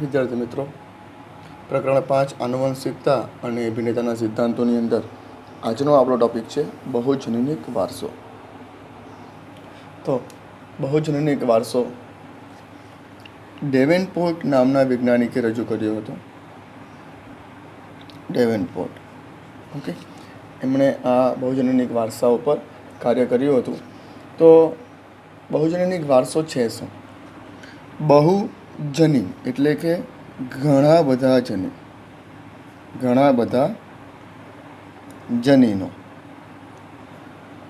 વિદ્યાર્થી મિત્રો, પ્રકરણ 5 આનુવંશિકતા અને અભિનેતાના સિદ્ધાંતોની અંદર આજનો આપણો ટોપિક છે બહુજનનિક વારસો. તો બહુજનનિક વારસો ડેવેનપોર્ટ નામના વૈજ્ઞાનિકે રજૂ કર્યો હતો. ડેવેનપોર્ટ, ઓકે, એમણે આ બહુજનનિક વારસા ઉપર કાર્ય કર્યું હતું. તો બહુજનનિક વારસો છે શું? બહુજનીન એટલે કે ઘણા બધા જનીન, ઘણા બધા જનીનો.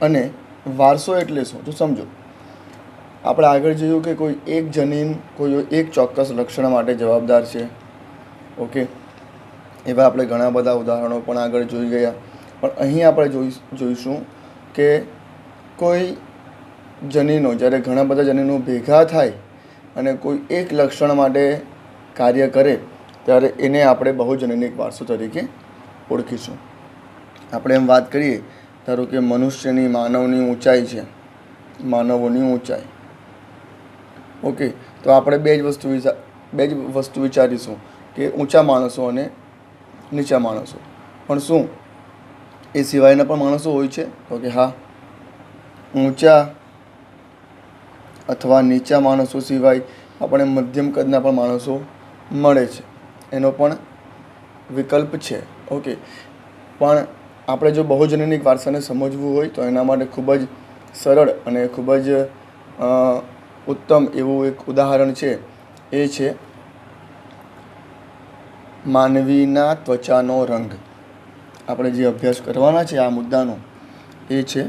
અને વારસો એટલે શું તો સમજો. આપણે આગળ જોયું કે કોઈ એક જનીન કોઈ એક ચોક્કસ લક્ષણ માટે જવાબદાર છે. ઓકે, એવા આપણે ઘણા બધા ઉદાહરણો પણ આગળ જોઈ ગયા. પણ અહીં આપણે જોઈશું કે કોઈ જનીનો જ્યારે ઘણા બધા જનીનો ભેગા થાય અને કોઈ એક લક્ષણ માટે કાર્ય કરે ત્યારે એને આપણે બહુજનનિક વારસો તરીકે ઓળખીશું. આપણે એમ વાત કરીએ, ધારો કે મનુષ્યની માનવની ઊંચાઈ છે, માનવોની ઊંચાઈ. ઓકે, તો આપણે બે જ વસ્તુ વિચારીશું કે ઊંચા માણસો અને નીચા માણસો. પણ શું એ સિવાયના પણ માણસો હોય છે? તો કે હા, ઊંચા અથવા નીચા માણસો સિવાય આપણે મધ્યમ કદના પણ માણસો મળે છે, એનો પણ વિકલ્પ છે. ઓકે, પણ આપણે જો બહુજનનિક વારસાને સમજવું હોય તો એના માટે ખૂબ જ સરળ અને ખૂબ જ ઉત્તમ એવું એક ઉદાહરણ છે. એ છે માનવીના ત્વચાનો રંગ. આપણે જે અભ્યાસ કરવાના છે આ મુદ્દાનો એ છે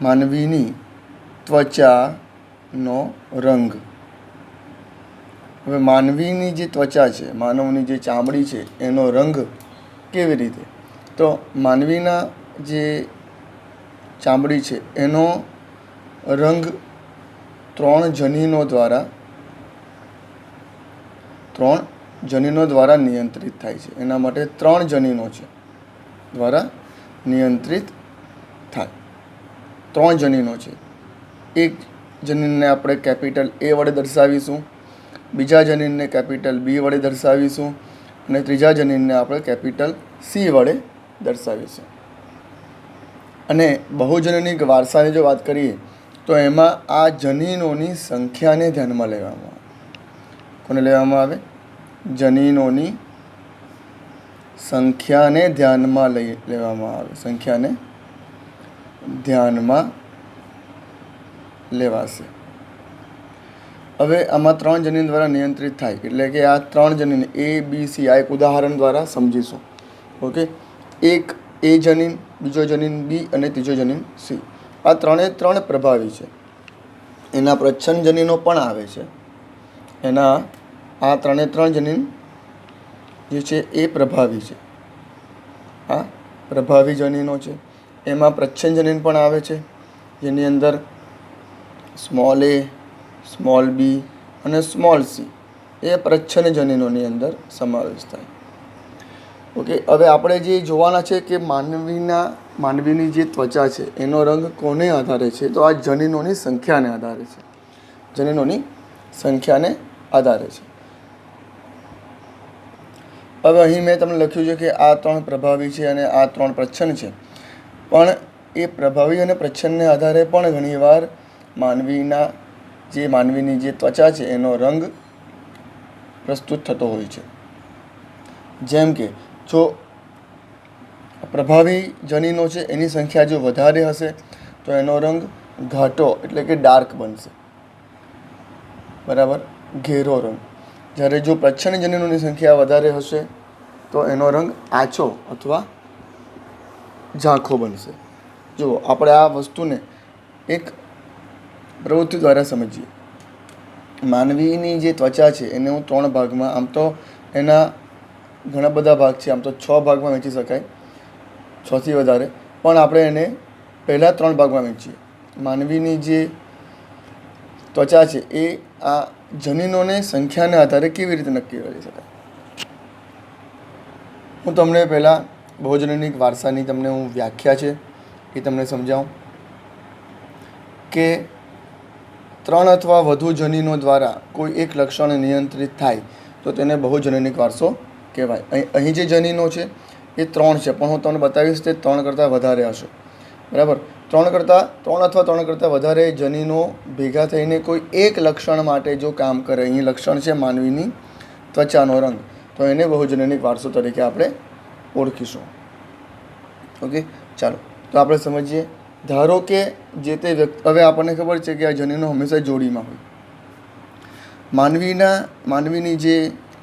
માનવીની ત્વચાનો રંગ. હવે માનવીની જે ત્વચા છે, માનવની જે ચામડી છે, એનો રંગ કેવી રીતે? તો માનવીના જે ચામડી છે એનો રંગ ત્રણ જનીનો દ્વારા નિયંત્રિત થાય છે. એના માટે 3 જનીનો છે દ્વારા નિયંત્રિત થાય. 3 જનીનો છે. એક જનીનને આપણે કેપિટલ A વડે દર્શાવીશું, બીજા જનીનને કેપિટલ B વડે દર્શાવીશું અને ત્રીજા જનીનને આપણે કેપિટલ C વડે દર્શાવીશું. અને બહુજનનિક વારસાની જો વાત કરીએ તો એમાં આ જનીનોની સંખ્યાને ધ્યાનમાં લેવામાં આવે. કોને લેવામાં આવે? જનીનોની સંખ્યાને ધ્યાનમાં લેવામાં આવે. સંખ્યાને ધ્યાનમાં લેવાશે. હવે આમાં 3 જનીન દ્વારા નિયંત્રિત થાય એટલે કે આ 3 જનીન A, B, C આ એક ઉદાહરણ દ્વારા સમજીશું. ઓકે, એક A જનીન, બીજો જનીન B અને ત્રીજો જનીન C. આ 3 પ્રભાવી છે. એના પ્રચ્છન્ન જનીનો પણ આવે છે. એના આ 3 જનીન જે છે એ પ્રભાવી છે. આ પ્રભાવી જનીનો છે. એમાં પ્રચ્છન્ન જનીન પણ આવે છે, જેની અંદર સ્મોલ a, સ્મોલ b અને સ્મોલ c એ પ્રચ્છન્ન જનીનોની અંદર સમાવેશ થાય. ઓકે, હવે આપણે જે જોવાના છે કે માનવીની જે ત્વચા છે એનો રંગ કોને આધારે છે? તો આ જનીનોની સંખ્યાને આધારે છે. જનીનોની સંખ્યાને આધારે છે. હવે અહીં મેં તમને લખ્યું છે કે આ 3 પ્રભાવી છે અને આ 3 પ્રચ્છન્ન છે. પણ એ પ્રભાવી અને પ્રચ્છન્નને આધારે પણ ઘણીવાર માનવીની જે ત્વચા છે એનો રંગ પ્રસ્તુત થતો હોય છે. જેમ કે જો પ્રભાવી જનીનો છે એની સંખ્યા જો વધારે હશે તો એનો રંગ ઘાટો એટલે કે ડાર્ક બનશે, બરાબર, ઘેરો રંગ. જ્યારે જો પ્રચ્છન્ન જનીનોની સંખ્યા વધારે હશે તો એનો રંગ આછો અથવા ઝાંખો બનશે. જો આપણે આ વસ્તુને એક પ્રવૃત્તિ દ્વારા સમજીએ. માનવીની જે ત્વચા છે એને હું 3 ભાગમાં, આમ તો એના ઘણા બધા ભાગ છે, આમ તો 6 ભાગમાં વહેંચી શકાય, 6 થી વધારે, પણ આપણે એને પહેલાં 3 ભાગમાં વહેંચીએ. માનવીની જે ત્વચા છે એ આ જનીનોને સંખ્યાને આધારે કેવી રીતે નક્કી કરી શકાય? હું તમને પહેલાં બહુજનનિક વારસાની હું વ્યાખ્યા છે એ તમને સમજાવું કે 3 અથવા વધુ જનીનો દ્વારા કોઈ એક લક્ષણ નિયંત્રિત થાય તો તેને બહુજનનિક વારસો કહેવાય. અહીં જે જનીનો છે એ 3 છે, પણ હું તમને બતાવીશ તે 3 કરતાં વધારે હશે. બરાબર, 3 અથવા 3 કરતાં વધારે જનીનો ભેગા થઈને કોઈ એક લક્ષણ માટે જો કામ કરે, અહીં લક્ષણ છે માનવીની ત્વચાનો રંગ, તો એને બહુજનનિક વારસો તરીકે આપણે ઓળખીશું. ઓકે, ચાલો તો આપણે સમજીએ. ધારો કે જે તે વ્યક્તિ, હવે આપણને ખબર છે કે આ જનીનો હંમેશા જોડીમાં હોય. માનવીની જે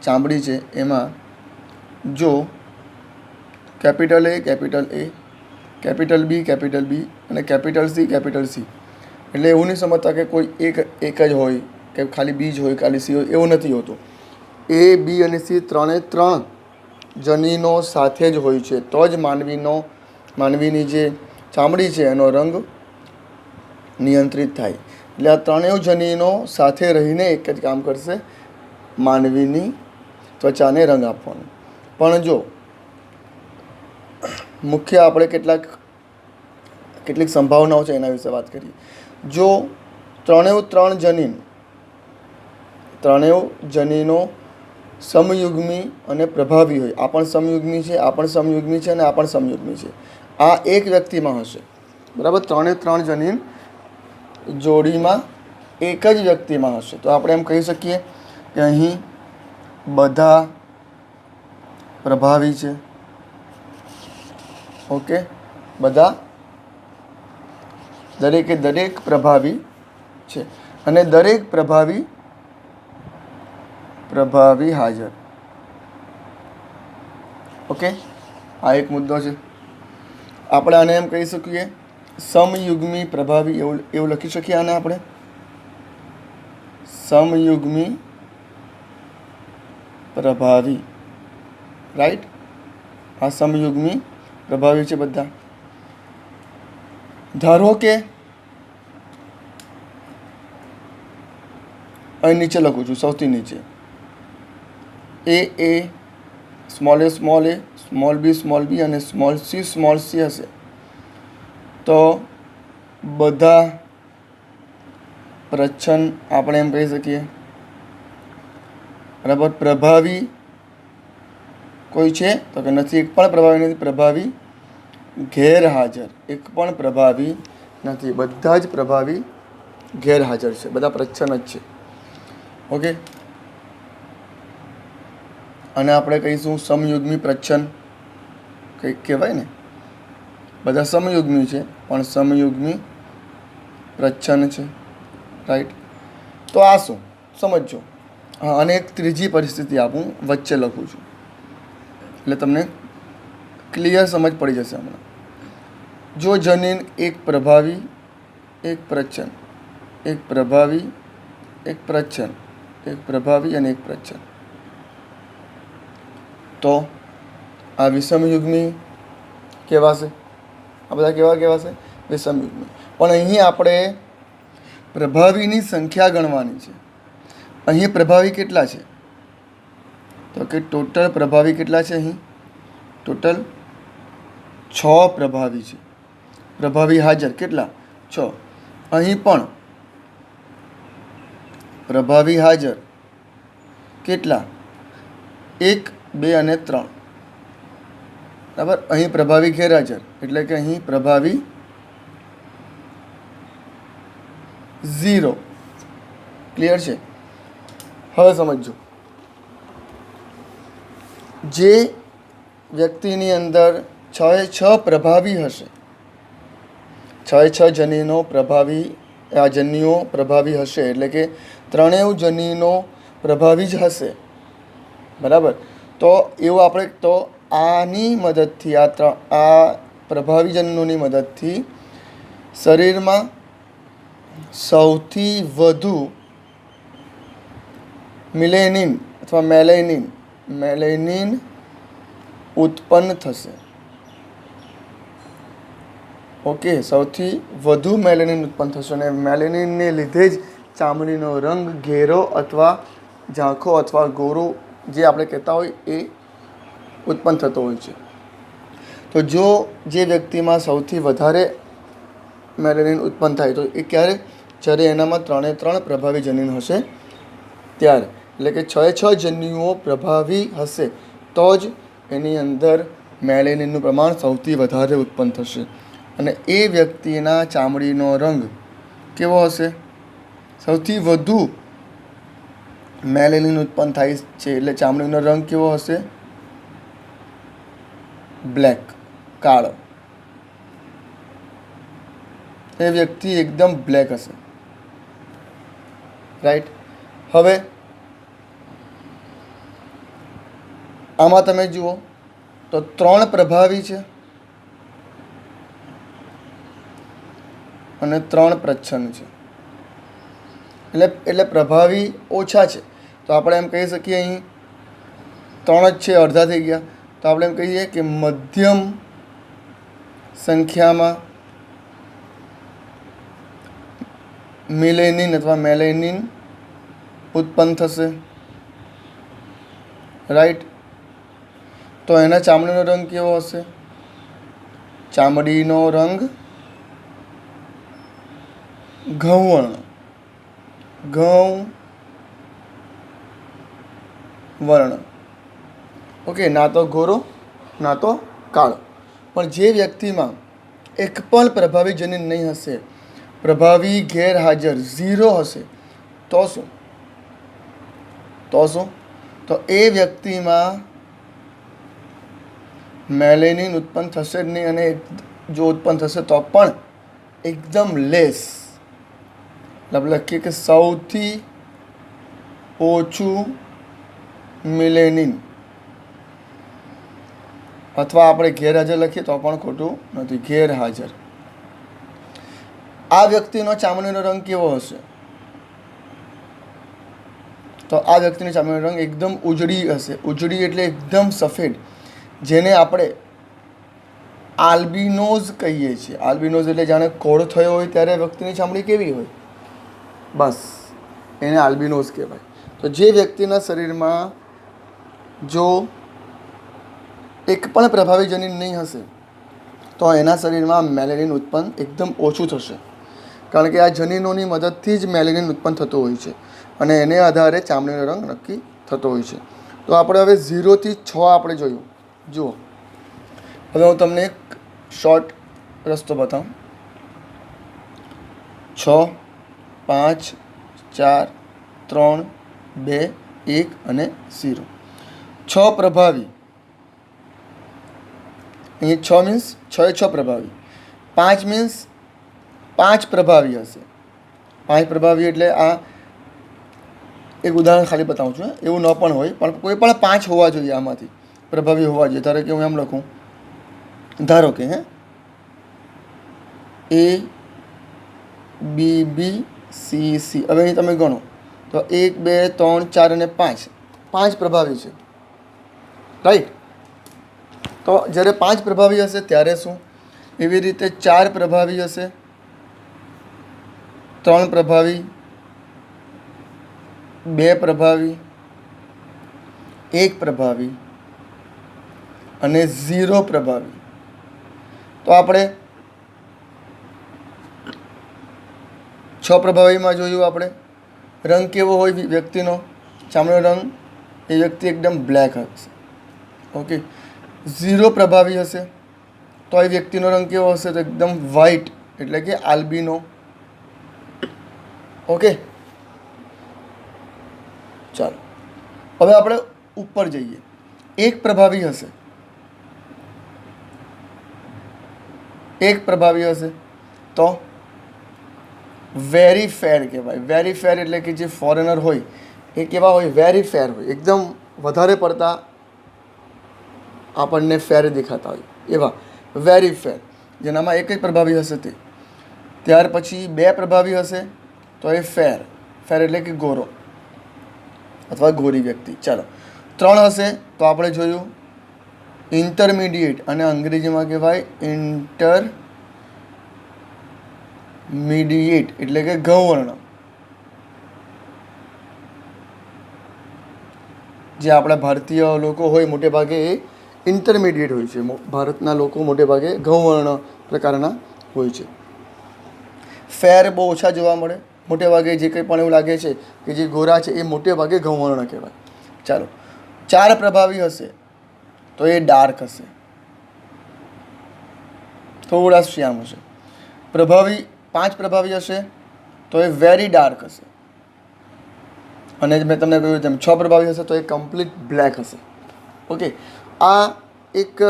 ચામડી છે એમાં જો કેપિટલ A, કેપિટલ B અને કેપિટલ C, એટલે એવું નહીં સમજતા કે કોઈ એક જ હોય કે ખાલી B જ હોય, ખાલી C હોય, એવું નથી હોતું. A, B અને C ત્રણ જનીનો સાથે જ હોય છે, તો જ માનવીની જે ચામડી છે એનો રંગ નિયંત્રિત થાય. એટલે આ ત્રણેય જનીનો સાથે રહીને એક જ કામ કરશે, માનવીની ત્વચાને રંગ આપવાનો. પણ જો મુખ્ય આપણે કેટલીક સંભાવનાઓ છે એના વિશે વાત કરીએ. જો ત્રણેય જનીનો સમયુગ્મી અને પ્રભાવી હોય, આ પણ સમયુગ્મી છે, આ પણ સમયુગ્મી છે અને આ પણ સમયુગ્મી છે, આ એક વ્યક્તિમાં હશે. બરાબર, 3 જનીન જોડીમાં એક જ વ્યક્તિમાં હશે, તો આપણે એમ કહી શકીએ કે અહીં બધા પ્રભાવી છે. ઓકે, બધા દરેક પ્રભાવી છે અને દરેક પ્રભાવી હાજર. ઓકે, આ એક મુદ્દો છે. આપણે આને એમ કહી શકીએ સમયુગ્મી પ્રભાવી, એવું લખી શકીએ આને આપણે સમયુગ્મી પ્રભાવી. રાઈટ, આ સમયુગ્મી પ્રભાવી છે બધા. ધારો કે અહીં નીચે લખું છું, સૌથી નીચે A, સ્મોલ b અને સ્મોલ c હશે, તો બધા પ્રચ્છન્ન આપણે એમ કહી શકીએ. બરાબર, પ્રભાવી કોઈ છે તો કે નથી, એક પણ પ્રભાવી નથી. પ્રભાવી ગેરહાજર, એક પણ પ્રભાવી નથી, બધા જ પ્રભાવી ગેરહાજર છે, બધા પ્રચ્છન્ન જ છે. ઓકે, અને આપણે કહીશું સમયુગ્મી પ્રચ્છન્ન કંઈક કહેવાય ને, બધા સમયુગ્મી છે પણ સમયુગ્મી પ્રચ્છન્ન છે. રાઈટ, તો આ શું સમજો. હા, અને એક ત્રીજી પરિસ્થિતિ આપું, વચ્ચે લખું છું એટલે તમને ક્લિયર સમજ પડી જશે હમણાં. જો જનીન એક પ્રભાવી, એક પ્રચ્છન્ન, એક પ્રભાવી, એક પ્રચ્છન્ન, એક પ્રભાવી અને એક પ્રચ્છન્ન, તો આ વિષમયુગ્મી કહેવાશે. આ બધા કેવા કહેવાશે? વિષમયુગ્મી. પણ અહીં આપણે પ્રભાવીની સંખ્યા ગણવાની છે. અહીં પ્રભાવી કેટલા છે? તો કે ટોટલ પ્રભાવી કેટલા છે? અહીં ટોટલ 6 પ્રભાવી છે. પ્રભાવી હાજર કેટલા? 6. અહીં પણ પ્રભાવી હાજર કેટલા? 1, 2 અને 3. બરાબર, અહીં પ્રભાવી ગેરહાજર એટલે કે અહીં પ્રભાવી 0. ક્લિયર છે? હવે સમજો, જે વ્યક્તિની અંદર 6 પ્રભાવી હશે, 6 જનીનો પ્રભાવી, આ જન્યુઓ પ્રભાવી હશે, એટલે કે ત્રણેય જનીનો પ્રભાવી જ હશે. બરાબર, તો એવું આપણે તો આની મદદથી, આ પ્રભાવી જનીનોની મદદથી શરીરમાં સૌથી વધુ મિલેનિન અથવા મેલેનિન ઉત્પન્ન થશે. ઓકે, સૌથી વધુ મેલેનિન ઉત્પન્ન થશે અને મેલેનિનને લીધે જ ચામડીનો રંગ ઘેરો અથવા ઝાંખો અથવા ગોરો જે આપણે કહેતા હોય એ ઉત્પન્ન થતો હોય છે. તો જો જે વ્યક્તિમાં સૌથી વધારે મેલેનિન ઉત્પન્ન થાય તો એ ક્યારે? જ્યારે એનામાં 3 પ્રભાવી જનીન હશે ત્યારે, એટલે કે 6 જન્યુઓ પ્રભાવી હશે તો જ એની અંદર મેલેનિનનું પ્રમાણ સૌથી વધારે ઉત્પન્ન થશે અને એ વ્યક્તિના ચામડીનો રંગ કેવો હશે? સૌથી વધુ મેલેનિન ઉત્પન્ન થાય છે એટલે ચામડીનો રંગ કેવો હશે? બ્લેક, કાળો. એ વ્યક્તિ એકદમ બ્લેક હશે, રાઈટ. હવે આમાં તમે જુઓ તો 3 પ્રભાવી છે અને 3 પ્રચ્છન્ન છે, એટલે પ્રભાવી ઓછા છે. તો આપણે એમ કહી શકીએ અહીં 3 જ છે, અડધા થઈ ગયા. તો આપણે એમ કહીએ કે મધ્યમ સંખ્યામાં મિલેનિન અથવા મેલેનિન ઉત્પન્ન થશે, રાઈટ. તો એના ચામડીનો રંગ કેવો હશે? ચામડીનો રંગ ઘઉં વર્ણ. ઓકે, ના તો ગોરો ના તો કાળો. પણ જે વ્યક્તિમાં એક પણ પ્રભાવી જનીન નહીં હશે, પ્રભાવી ગેરહાજર 0 હશે, તો શું? તો એ વ્યક્તિમાં મેલેનિન ઉત્પન્ન થશે જ નહીં, અને જો ઉત્પન્ન થશે તો પણ એકદમ લેસ. આપણે લખીએ કે સૌથી ઓછું મિલેનિન, અથવા આપણે ગેરહાજર લખીએ તો પણ ખોટું નથી, ગેરહાજર. આ વ્યક્તિનો ચામડીનો રંગ કેવો હશે? તો આ વ્યક્તિની ચામડીનો રંગ એકદમ ઉજળી હશે. ઉજળી એટલે એકદમ સફેદ, જેને આપણે આલ્બિનોઝ કહીએ છીએ. આલ્બિનોઝ એટલે જાણે કોળ થયો હોય ત્યારે વ્યક્તિની ચામડી કેવી હોય, બસ એને આલ્બિનોઝ કહેવાય. તો જે વ્યક્તિના શરીરમાં જો એક પણ પ્રભાવી જનીન નહીં હશે તો એના શરીરમાં મેલેનિન ઉત્પન્ન એકદમ ઓછું થશે, કારણ કે આ જનીનોની મદદથી જ મેલેનિન ઉત્પન્ન થતું હોય છે અને એને આધારે ચામડીનો રંગ નક્કી થતો હોય છે. તો આપણે હવે 0 થી 6 આપણે જોયું. જુઓ, હવે હું તમને એક શોર્ટ રસ્તો બતાવું. 6, 5, 4, 3, 2, 1 અને 0. 6 પ્રભાવી. અહીં 6 મીન્સ 6 પ્રભાવી. 5 મીન્સ 5 પ્રભાવી હશે. 5 પ્રભાવી એટલે આ એક ઉદાહરણ ખાલી બતાવું છું. એવું ન પણ હોય, પણ કોઈ પણ 5 હોવા જોઈએ, આમાંથી પ્રભાવી હોવા જોઈએ. ધારો કે હું એમ લખું, ધારો કે A B B C C. હવે અહીં તમે ગણો તો 1 2 3 4 અને 5 પ્રભાવી છે, રાઈટ. તો જ્યારે 5 પ્રભાવી હશે ત્યારે શું? એવી રીતે 4 પ્રભાવી હશે, 3 પ્રભાવી, 2 પ્રભાવી, 1 પ્રભાવી અને 0 પ્રભાવી. તો આપણે 6 પ્રભાવીમાં જોયું આપણે રંગ કેવો હોય વ્યક્તિનો, ચામડીનો રંગ, એ વ્યક્તિ એકદમ બ્લેક હશે. ઓકે. 0 પ્રભાવી હશે તો એ વ્યક્તિનો રંગ કેવો હશે? તો એકદમ વ્હાઇટ, એટલે કે આલ્બિનો. ઓકે, ચાલો હવે આપણે ઉપર જઈએ. 1 પ્રભાવી હશે, 1 પ્રભાવી હશે તો વેરી ફેર કહેવાય. વેરી ફેર એટલે કે જે ફોરેનર હોય એ કેવા હોય? વેરી ફેર હોય, એકદમ વધારે પડતા આપણને ફેર દેખાતા હોય એવા વેરી ફેર, જેનામાં 1 જ પ્રભાવી હશે તે. ત્યાર પછી 2 પ્રભાવી હશે તો એ ફેર એટલે કે ગોરો અથવા ગોરી વ્યક્તિ. ચાલો 3 હશે તો આપણે જોયું ઇન્ટરમીડિયેટ, અને અંગ્રેજીમાં કહેવાય ઇન્ટરમીડિયેટ એટલે કે ઘઉંવર્ણ. જે આપણા ભારતીય લોકો હોય મોટે ભાગે એ ઇન્ટરમીડિયેટ હોય છે. ભારતના લોકો મોટે ભાગે ઘઉંવર્ણ પ્રકારના હોય છે. ફેર બહુ ઓછા જોવા મળે. મોટે ભાગે જે કંઈ પણ એવું લાગે છે કે જે ગોરા છે એ મોટે ભાગે ઘઉંવર્ણ કહેવાય. ચાલો, 4 પ્રભાવી હશે તો એ ડાર્ક હશે, થોડા શ્યામ હશે. પ્રભાવી 5 પ્રભાવી હશે તો એ વેરી ડાર્ક હશે. અને મેં તમને કહ્યું તેમ 6 પ્રભાવી હશે તો એ કમ્પ્લીટ બ્લેક હશે. ઓકે, આ એક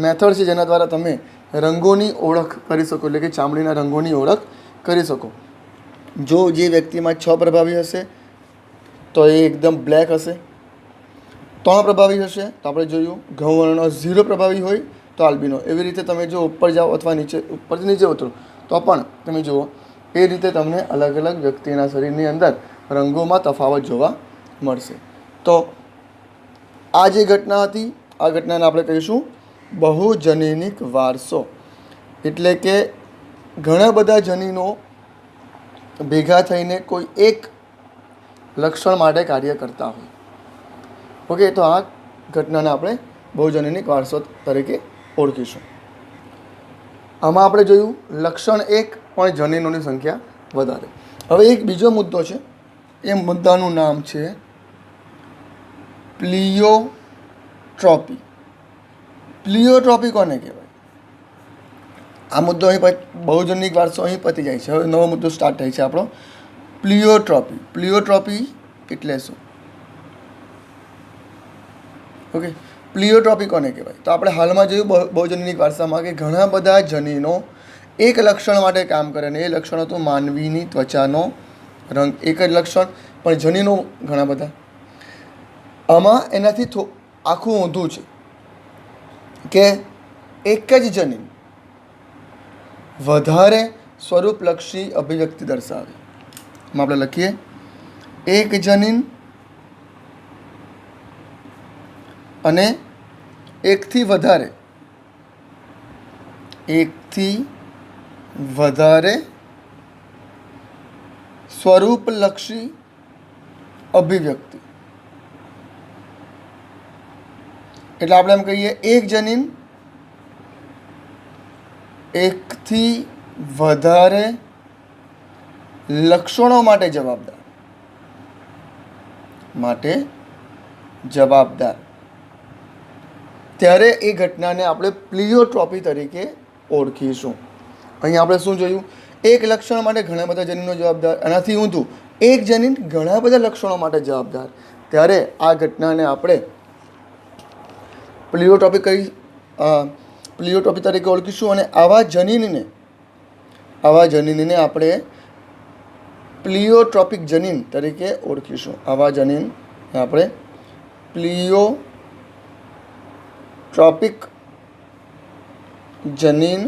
મેથડ છે જેના દ્વારા તમે રંગોની ઓળખ કરી શકો, એટલે કે ચામડીના રંગોની ઓળખ કરી શકો. જો જે વ્યક્તિમાં 6 પ્રભાવી હશે તો એ એકદમ બ્લેક હશે. 3 પ્રભાવી હશે તો આપણે જોયું ઘઉંવર્ણ. 0 પ્રભાવી હોય તો આલ્બિનો. એવી રીતે તમે જો ઉપર જાઓ અથવા નીચે, ઉપરથી નીચે ઉતરો તો પણ તમે જુઓ એ રીતે તમને અલગ અલગ વ્યક્તિના શરીરની અંદર રંગોમાં તફાવત જોવા મળશે. તો આ જે ઘટના હતી, આ ઘટનાને આપણે કહીશું બહુજનીનિક વારસો. એટલે કે ઘણા બધા જનીનો ભેગા થઈને કોઈ એક લક્ષણ માટે કાર્ય કરતા હોય. ઓકે, તો આ ઘટનાને આપણે બહુજનીનિક વારસો તરીકે ઓળખીશું. આમાં આપણે જોયું લક્ષણ એક પણ જનીનોની સંખ્યા વધારે. હવે એક બીજો મુદ્દો છે, એ મુદ્દાનું નામ છે પ્લિયોટ્રોપી. પ્લિયોટ્રોપી કોને કહેવાય? આ મુદ્દો અહીં બહુજનીનિક વારસો અહીં પતી જાય છે. હવે નવો મુદ્દો સ્ટાર્ટ થાય છે આપણો, પ્લિયોટ્રોપી. પ્લિયોટ્રોપી એટલે શું? ઓકે, પ્લિયોટ્રોપી કોને કહેવાય? તો આપણે હાલમાં જોયું બહુજનીનિક વારસામાં કે ઘણા બધા જનીનો એક લક્ષણ માટે કામ કરે, ને એ લક્ષણ હતું માનવીની ત્વચાનો રંગ. એક જ લક્ષણ, પણ જનીનો ઘણા બધા. આમાં એનાથી આખું ઊંધું છે કે એક જ જનીન વધારે સ્વરૂપલક્ષી અભિવ્યક્તિ દર્શાવે. આમાં આપણે લખીએ એક જનીન અને એકથી વધારે સ્વરૂપલક્ષી અભિવ્યક્તિ. એટલે આપણે એમ કહીએ એક જનીન એકથી વધારે લક્ષણો માટે જવાબદાર ત્યારે એ ઘટનાને આપણે પ્લિયોટ્રોપી તરીકે ઓળખીશું. અહીં આપણે શું જોયું? એક લક્ષણ માટે ઘણા બધા જનીનો જવાબદાર, એનાથી ઊંધું એક જનીન ઘણા બધા લક્ષણો માટે જવાબદાર, ત્યારે આ ઘટનાને આપણે પ્લિયોટ્રોપી તરીકે ઓળખીશું. અને આવા જનીનને આપણે પ્લિયોટ્રોપિક જનીન તરીકે ઓળખીશું. આવા જનીન આપણે પ્લિયોટ્રોપિક જનીન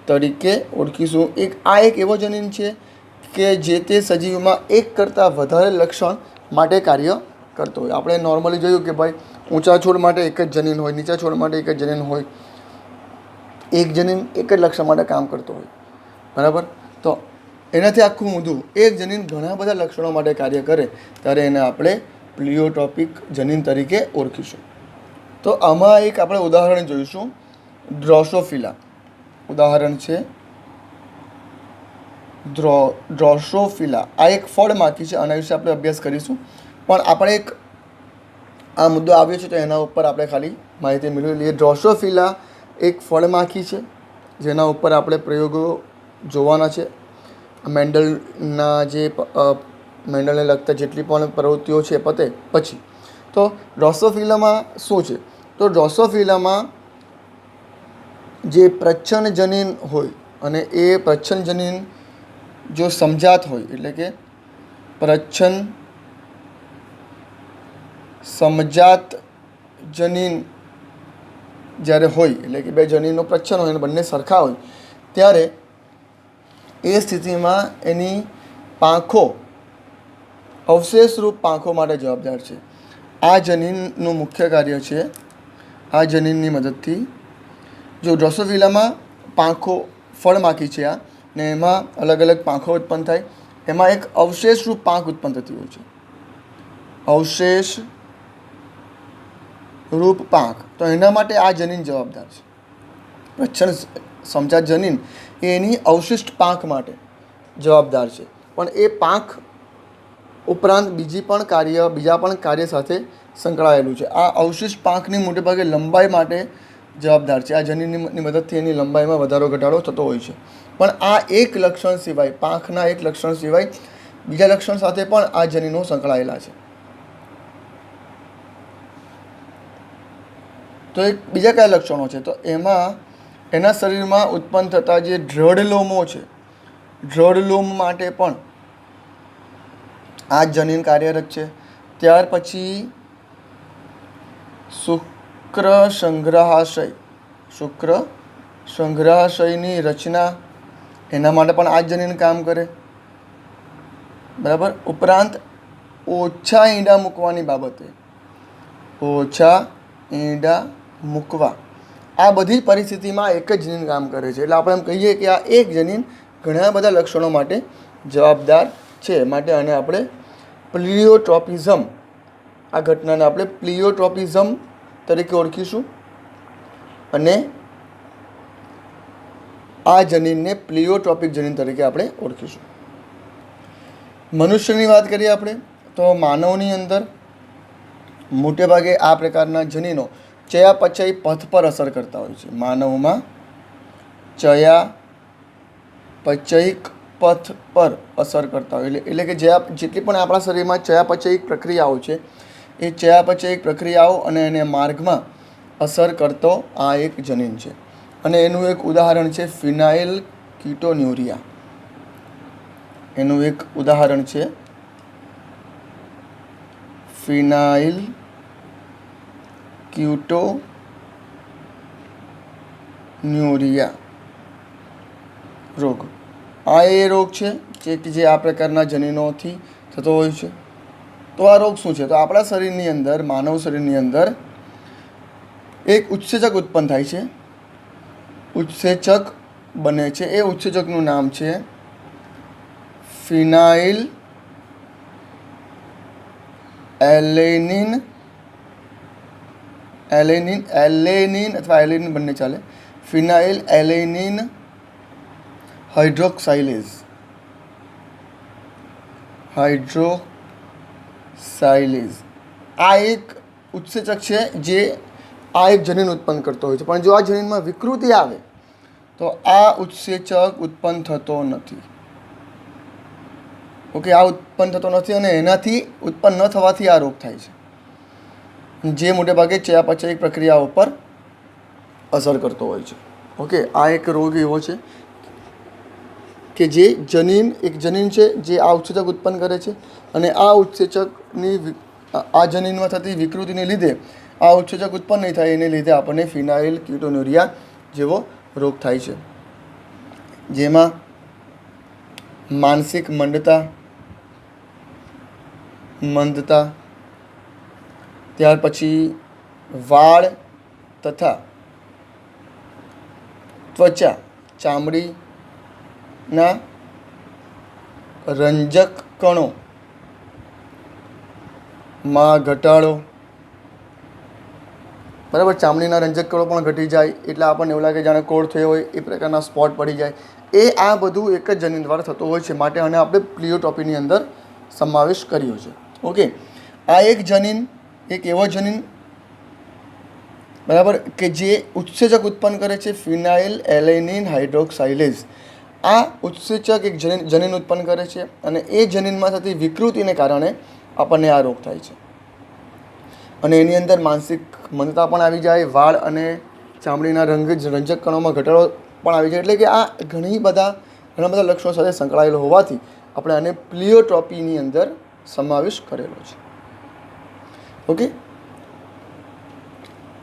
તરીકે ઓળખીશું. આ એક એવો જનીન છે કે જે તે સજીવમાં એક કરતાં વધારે લક્ષણ માટે કાર્ય કરતો હોય. આપણે નોર્મલી જોયું કે ભાઈ ઊંચા છોડ માટે એક જ જનીન હોય, નીચા છોડ માટે એક જ જનીન હોય. એક જનીન એક જ લક્ષણ માટે કામ કરતો હોય, બરાબર. તો એનાથી આખું ઊંધું એક જનીન ઘણા બધા લક્ષણો માટે કાર્ય કરે ત્યારે એને આપણે પ્લિયોટ્રોપિક જનીન તરીકે ઓળખીશું. તો આમાં એક આપણે ઉદાહરણ જોઈશું, ડ્રોસોફિલા. ઉદાહરણ છે ડ્રોસોફિલા. આ એક ફળમાખી છે, આના વિશે આપણે અભ્યાસ કરીશું. પણ આપણે એક આ મુદ્દો આવ્યો છે તો એના ઉપર આપણે ખાલી માહિતી મેળવી લઈએ. ડ્રોસોફિલા એક ફળમાખી છે જેના ઉપર આપણે પ્રયોગો જોવાના છે. મેન્ડલને લગતા જેટલી પણ પ્રવૃત્તિઓ છે પતે પછી. તો ડ્રોસોફિલામાં શું છે? તો ડ્રોસોફિલામાં જે પ્રચ્છન્ન જનીન હોય અને એ પ્રચ્છન્ન જનીન જો સમજાત હોય, એટલે કે સમજાત જનીન જ્યારે હોય, એટલે કે બે જનીનો પ્રચ્છન્ન હોય અને બંને સરખા હોય, ત્યારે એ સ્થિતિમાં એની પાંખો અવશેષરૂપ પાંખો માટે જવાબદાર છે. આ જનીનનું મુખ્ય કાર્ય છે. આ જનીનની મદદથી જો ડ્રોસોફિલામાં પાંખો ફળમાખી છે આ, ને એમાં અલગ અલગ પાંખો ઉત્પન્ન થાય. એમાં એક અવશેષરૂપ પાંખ ઉત્પન્ન થતી હોય છે, અવશેષરૂપ પાંખ. તો એના માટે આ જનીન જવાબદાર છે. પ્રચ્છન્ન સમજાત જનીન એ એની અવશિષ્ટ પાંખ માટે જવાબદાર છે, પણ એ પાંખ ઉપરાંત બીજા પણ કાર્ય સાથે સંકળાયેલું છે. આ અવશિષ્ટ પાંખની મોટેભાગે લંબાઈ માટે જવાબદાર છે. આ જનીનની મદદથી એની લંબાઈમાં વધારો ઘટાડો થતો હોય છે. પણ આ એક લક્ષણ સિવાય, પાંખના એક લક્ષણ સિવાય બીજા લક્ષણ સાથે પણ આ જનીનો સંકળાયેલા છે. તો એક બીજા કયા લક્ષણો છે? તો એમાં એના શરીરમાં ઉત્પન્ન થતા જે દ્રઢલોમો છે, દ્રઢલોમ માટે પણ આ જનીન કાર્યરત છે. ત્યાર પછી શુક્ર સંગ્રહાશયની રચના, એના માટે પણ આ જનીન કામ કરે. બરાબર. ઉપરાંત ઓછા ઈંડા મૂકવાની બાબતે, ઓછા ઈંડા મૂકવા, આ બધી પરિસ્થિતિમાં એક જ જનીન કામ કરે છે. એટલે આપણે એમ કહીએ કે આ એક જનીન ઘણા બધા લક્ષણો માટે જવાબદાર છે. માટે આને આપણે પ્લિયોટ્રોપિઝમ, આ ઘટનાને આપણે પ્લિયોટ્રોપિઝમ તરીકે ઓળખીશું અને આ જનીનને પ્લિયોટ્રોપિક જનીન તરીકે આપણે ઓળખીશું. મનુષ્યની વાત કરીએ આપણે તો માનવની અંદર મોટે ભાગે આ પ્રકારના જનીનો ચયાપચય પથ પર અસર કરતા હોય છે. માનવમાં ચયાપચયિક પથ પર અસર કરતા હોય એટલે કે જેટલી પણ આપણા શરીરમાં ચયાપચયિક પ્રક્રિયાઓ છે એ ચયાપચયિક પ્રક્રિયાઓ અને એને માર્ગમાં અસર કરતો આ એક જનીન છે. અને એનું એક ઉદાહરણ છે ફિનાઇલ કીટોન્યુરિયા. એનું એક ઉદાહરણ છે ફિનાઇલ ક્યુટોન્યુરિયા રોગ. આ એ રોગ છે જે આ પ્રકારના જનીનોથી થતો હોય છે. તો આ રોગ શું છે? તો આપણા શરીરની અંદર, માનવ શરીરની અંદર એક ઉત્સેચક ઉત્પન્ન થાય છે, ઉત્સેચક બને છે. એ ઉત્સેચકનું નામ છે ફિનાઇલ એલેનિન અથવા એલેનિન બંને ચાલે. ફિનાઇલ એલેનિન હાઇડ્રોક્સાઇલેઝ. આ એક ઉત્સેચક છે જે આ એક જનીન ઉત્પન્ન કરતો હોય છે. પણ જો આ જનીનમાં વિકૃતિ આવે તો આ ઉત્સેચક ઉત્પન્ન થતો નથી. ઓકે, આ ઉત્પન્ન થતો નથી અને એનાથી ઉત્પન્ન ન થવાથી આ રોગ થાય છે, જે મોટે ભાગે ચયાપચયિક પ્રક્રિયાઓ પર અસર કરતો હોય છે. ઓકે, આ એક રોગ એવો છે કે જે એક જનીન છે જે આ ઉત્સેચક ઉત્પન્ન કરે છે અને આ ઉત્સેચકની આ જનીનમાં થતી વિકૃતિને લીધે આ ઉત્સેચક ઉત્પન્ન નહીં થાય, એને લીધે આપણને ફિનાઇલ કીટોન્યુરિયા જેવો રોગ થાય છે, જેમાં માનસિક મંદતા, ત્યાર પછી વાળ તથા ત્વચા, ચામડીના રંજક કણોમાં ઘટાડો. બરાબર. ચામડીના રંજક કણો પણ ઘટી જાય એટલે આપણને એવું લાગે જાણે કોડ થયો હોય, એ પ્રકારના સ્પોટ પડી જાય. એ આ બધું એક જ જનીન દ્વારા થતું હોય છે. માટે આને આપણે પ્લિયોટ્રોપીની અંદર સમાવેશ કર્યો છે. ઓકે, આ એક જનીન, એક એવો જનીન, બરાબર, કે જે ઉત્સેચક ઉત્પન્ન કરે છે ફિનાઇલ એલેનિન હાઇડ્રોક્સાઇલેઝ. આ ઉત્સેચક એક જનીન ઉત્પન્ન કરે છે અને એ જનીનમાં થતી વિકૃતિને કારણે આપણને આ રોગ થાય છે. અને એની અંદર માનસિક મંદતા પણ આવી જાય, વાળ અને ચામડીના રંજક કણોમાં ઘટાડો પણ આવી જાય. એટલે કે આ ઘણા બધા લક્ષણો સાથે સંકળાયેલો હોવાથી આપણે આને પ્લિયોટ્રોપીની અંદર સમાવેશ કરેલો છે. ઓકે,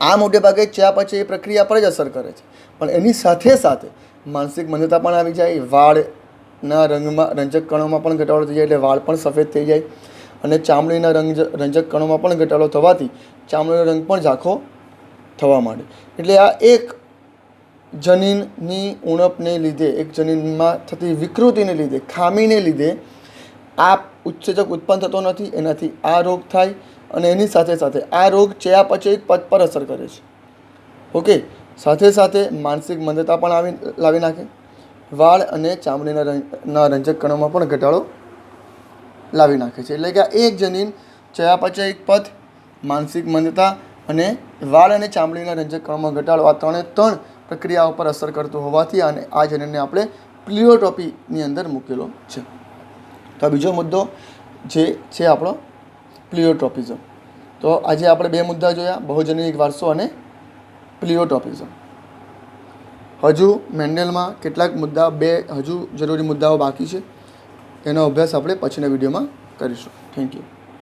આ મોટે ભાગે ચયાપચય પ્રક્રિયા પર જ અસર કરે છે, પણ એની સાથે સાથે માનસિક મંદતા પણ આવી જાય, વાળના રંજક કણોમાં પણ ઘટાડો થઈ જાય એટલે વાળ પણ સફેદ થઈ જાય અને ચામડીના રંજક કણોમાં પણ ઘટાડો થવાથી ચામડીનો રંગ પણ ઝાંખો થવા માંડે. એટલે આ એક જનીનની ઉણપને લીધે, એક જનીનમાં થતી વિકૃતિને લીધે, ખામીને લીધે આ ઉત્સેચક ઉત્પન્ન થતો નથી, એનાથી આ રોગ થાય અને એની સાથે સાથે આ રોગ ચયાપચયિક પથ પર અસર કરે છે. ઓકે, સાથે સાથે માનસિક મંદતા પણ લાવી નાખે. વાળ અને ચામડીના રંજક કણોમાં પણ ઘટાડો લાવી નાખે છે. એટલે કે આ એક જનીન ચયાપચયિક પથ, માનસિક મંદતા અને વાળ અને ચામડીના રંજક કણોમાં ઘટાડો, આ ત્રણે ત્રણ પ્રક્રિયાઓ પર અસર કરતું હોવાથી અને આ જનીનને આપણે પ્લિયોટ્રોપીની અંદર મૂકેલો છે. તો આ બીજો મુદ્દો જે છે આપણો પ્લિયોટ્રોપિઝમ. તો આજે આપણે બે મુદ્દા જોયા, બહુજનીનિક વારસો અને પ્લિયોટ્રોપિઝમ. હજુ મેન્ડેલમાં કેટલાક મુદ્દા, હજુ જરૂરી મુદ્દાઓ બાકી છે, એનો અભ્યાસ આપણે પછીના વિડીયોમાં કરીશું. Thank you.